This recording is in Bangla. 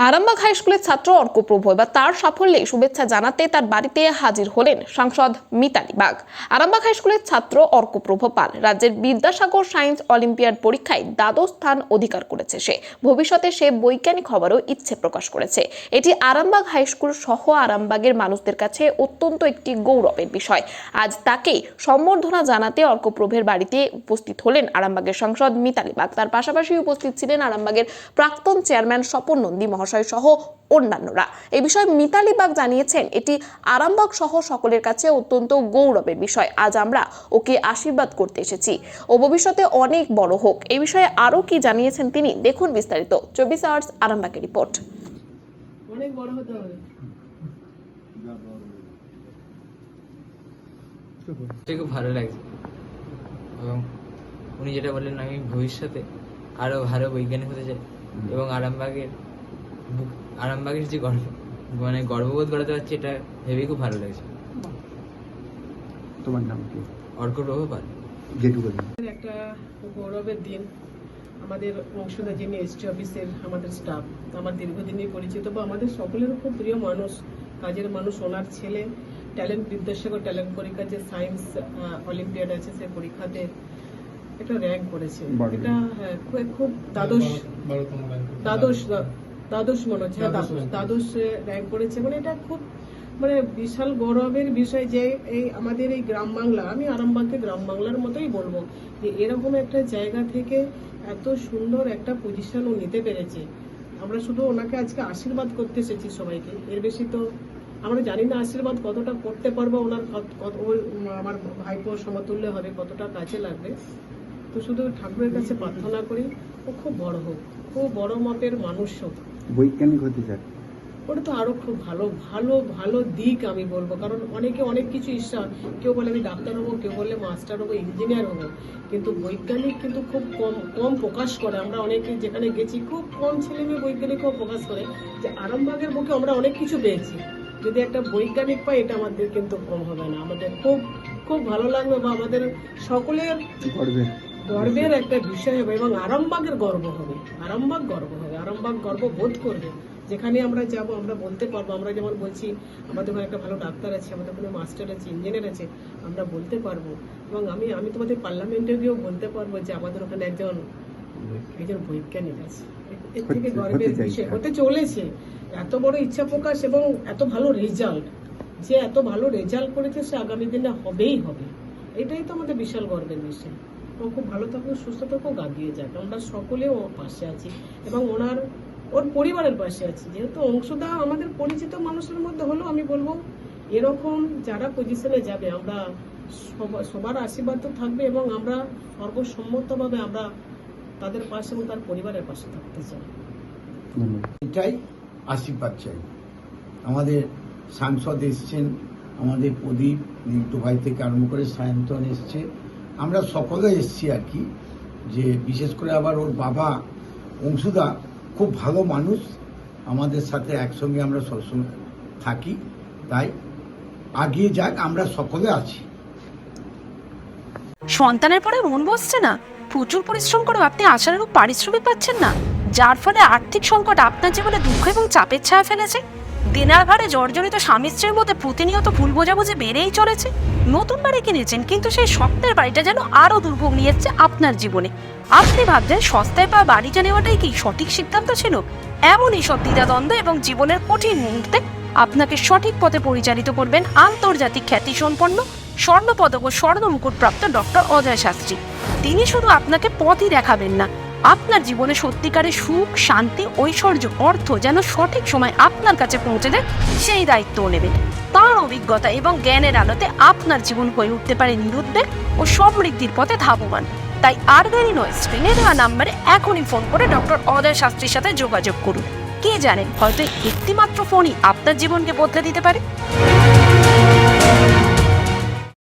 আরামবাগ হাই স্কুলের ছাত্র অর্কপ্রভ এবার তার সাফল্যে শুভেচ্ছা জানাতে তার বাড়িতে হাজির হলেন সাংসদ মিতালি বাগ। আরামবাগ হাই স্কুলের ছাত্র অর্কপ্রভ পাল রাজ্যের বিদ্যাসাগর সায়েন্স অলিম্পিয়াড পরীক্ষায় দ্বাদশ স্থান অধিকার করেছে। ভবিষ্যতে সে বৈজ্ঞানিক হওয়ারও ইচ্ছে প্রকাশ করেছে। এটি আরামবাগ হাই স্কুল সহ আরামবাগের মানুষদের কাছে অত্যন্ত একটি গৌরবের বিষয়। আজ তাকে সম্বর্ধনা জানাতে অর্কপ্রভের বাড়িতে উপস্থিত হলেন আরামবাগের সাংসদ মিতালি বাগ। তার পাশাপাশি উপস্থিত ছিলেন আরামবাগের প্রাক্তন চেয়ারম্যান স্বপন নন্দী সহ অন্যান্যরা। এই বিষয়ে মিতালি বাগ জানিয়েছেন, এটি আরামবাগ সহ সকলের কাছে অত্যন্ত গৌরবের বিষয়। আজ আমরা ওকে আশীর্বাদ করতে এসেছি, ও ভবিষ্যতে অনেক বড় হোক। এই বিষয়ে আরো কি জানিয়েছেন তিনি, দেখুন বিস্তারিত 24 আওয়ার্স আরামবাগের রিপোর্ট। অনেক বড় হতে হবে। খুব ভালো লাগছে এবং উনি যেটা বললেন, আমি ভবিষ্যতে আরো ভালো বৈজ্ঞানিক হতে চাই এবং আরামবাগের যে গর্ববোধ করাতে পারছি, এটা ভেবে খুব ভালো লাগছে। তোমার নাম কি? অর্কপ্রভ পাল। একটা গৌরবের দিন। আমাদের অংশদা যিনি এসটি অফিসের আমাদের স্টাফ, আমার দীর্ঘদিনই পরিচিত বা আমাদের সকলেরও খুব প্রিয় মানুষ, কাজের মানুষ। ওনার ছেলে ট্যালেন্ট বিদ্যাসাগর ট্যালেন্ট পরীক্ষা যে সায়েন্স অলিম্পিয়াড আছে, সেই পরীক্ষাতে একটা র্যাঙ্ক করেছে। এটা খুব দ্বাদশ মনে হচ্ছে, দ্বাদশ র্যাঙ্ক করেছে। মানে এটা খুব বিশাল গৌরবের বিষয় যে এই আমাদের এই গ্রাম বাংলা, আমি আরামবাগকে গ্রাম বাংলার মতোই বলবো, যে এরকম একটা জায়গা থেকে এত সুন্দর একটা পজিশন ও নিতে পেরেছে। আমরা শুধু ওনাকে আজকে আশীর্বাদ করতে এসেছি সবাইকে, এর বেশি তো আমরা জানি না আশীর্বাদ কতটা করতে পারবো, ওনার আমার ভাইপো সমতুল্য হবে, কতটা কাজে লাগবে। তো শুধু ঠাকুরের কাছে প্রার্থনা করি ও খুব বড় হোক, খুব বড় মাপের মানুষ হোক, বৈজ্ঞানিক হতে চায়। ওটা তো আরো খুব ভালো ভালো ভালো দিক আমি বলবো। কারণ অনেকে অনেক কিছু ইচ্ছা, কেউ বলে আমি ডাক্তার হবো, কেউ বলে মাস্টার হবো, ইঞ্জিনিয়ার হবো, কিন্তু বৈজ্ঞানিক কিন্তু খুব কম প্রকাশ করে। আমরা অনেকে যেখানে গেছি, খুব কম ছেলে মেয়ে বৈজ্ঞানিকও প্রকাশ করে যে আরামবাগের বুকে আমরা অনেক কিছু পেয়েছি। যদি একটা বৈজ্ঞানিক পাই, এটা আমাদের কিন্তু কম হবে না, আমাদের খুব খুব ভালো লাগবে বা আমাদের সকলের গর্বের একটা বিষয় হবে এবং আরামবাগের গর্ব হবে। আরামবাগ গর্ব হবে, আরামবাগ গর্ব বোধ করবে। যেখানে আমরা যাব আমরা বলতে পারবো, আমরা যেমন বলছি আমাদের ওখানে একটা ভালো ডাক্তার আছে, আমাদের কোনো মাস্টার আছে, ইঞ্জিনিয়ার আছে, আমরা বলতে পারবো। এবং আমি তোমাদের পার্লামেন্টে গিয়েও বলতে পারবো যে আমাদের ওখানে একজন বৈজ্ঞানিক আছে। এর থেকে গর্বের বিষয় হতে চলেছে। এত বড় ইচ্ছা প্রকাশ এবং এত ভালো রেজাল্ট, যে এত ভালো রেজাল্ট করেছে, সে আগামী দিনে হবেই হবে। এটাই তো আমাদের বিশাল গর্বের বিষয়। ও খুব ভালো থাকুক, সুস্থ থাকুক, গা দিয়ে যাক। আমরা সকলে ও পাশে আছি এবং ওর পরিবারের পাশে আছি। যেহেতু অংশদা আমাদের পরিচিত মানুষের মধ্যে হলো, আমি বলবো এরকম যারা পজিশনে যাবে, আমরা সবার আশীর্বাদ তো থাকবে এবং আমরা সর্বসম্মতভাবে আমরা তাদের পাশে এবং তার পরিবারের পাশে থাকতে চাই। এটাই আশীর্বাদ চাই। আমাদের সাংসদ এসছেন, আমাদের প্রদীপ নিন্টু ভাই থেকে আরম্ভ করে সায়ন্তন এসছে, আমরা সকলে এসছি আর কি। যে বিশেষ করে আবার ওর বাবা অংশুদা খুব ভালো মানুষ, আমাদের সাথে একসঙ্গে আমরা সবসময় থাকি, তাই আগিয়ে যাক, আমরা সকলে আছি। সন্তানের পরে মন বসছে না, প্রচুর পরিশ্রম করেও আপনি আশানুরূপ পারিশ্রমিক পাচ্ছেন না, যার ফলে আর্থিক সংকট আপনার জীবনে দুঃখ এবং চাপের ছায়া ফেলেছে। দেনার ভারে জর্জরিত স্বামী স্ত্রীর মধ্যে প্রতিনিয়ত ভুল বোঝাবুঝি বেড়েই চলেছে। নতুন বাড়ি কিনেছেন, কিন্তু সেই স্বপ্নের বাড়িটা যেন আরো দুর্ভোগ নিয়ে এসেছে আপনার জীবনে। আপনি ভাবছেন সস্তায় পাওয়া বাড়িটা নেওয়াটাই কি সঠিক সিদ্ধান্ত ছিল? এমনই সব দ্বিধাদ্বন্দ্ব এবং জীবনের কঠিন মুহূর্তে আপনাকে সঠিক পথে পরিচালিত করবেন আন্তর্জাতিক খ্যাতিসম্পন্ন স্বর্ণপদক ও স্বর্ণ মুকুটপ্রাপ্ত ডক্টর অজয় শাস্ত্রী। তিনি শুধু আপনাকে পথই দেখাবেন না, আপনার জীবনে সত্যিকারের সুখ, শান্তি, ঐশ্বর্য, অর্থ যেন সঠিক সময় আপনার কাছে পৌঁছে দেয়, সেই দায়িত্বও নেবেন। তার অভিজ্ঞতা এবং জ্ঞানের আলোতে আপনার জীবন হয়ে উঠতে পারে নিরুদ্বেগ ও সমৃদ্ধির পথে ধাবমান। তাই আর দেরি নয়, স্ক্রিনে দেওয়া নাম্বারে এখনই ফোন করে ডক্টর অজয় শাস্ত্রীর সাথে যোগাযোগ করুন। কে জানেন, হয়তো একটি মাত্র ফোনই আপনার জীবনকে বদলে দিতে পারে।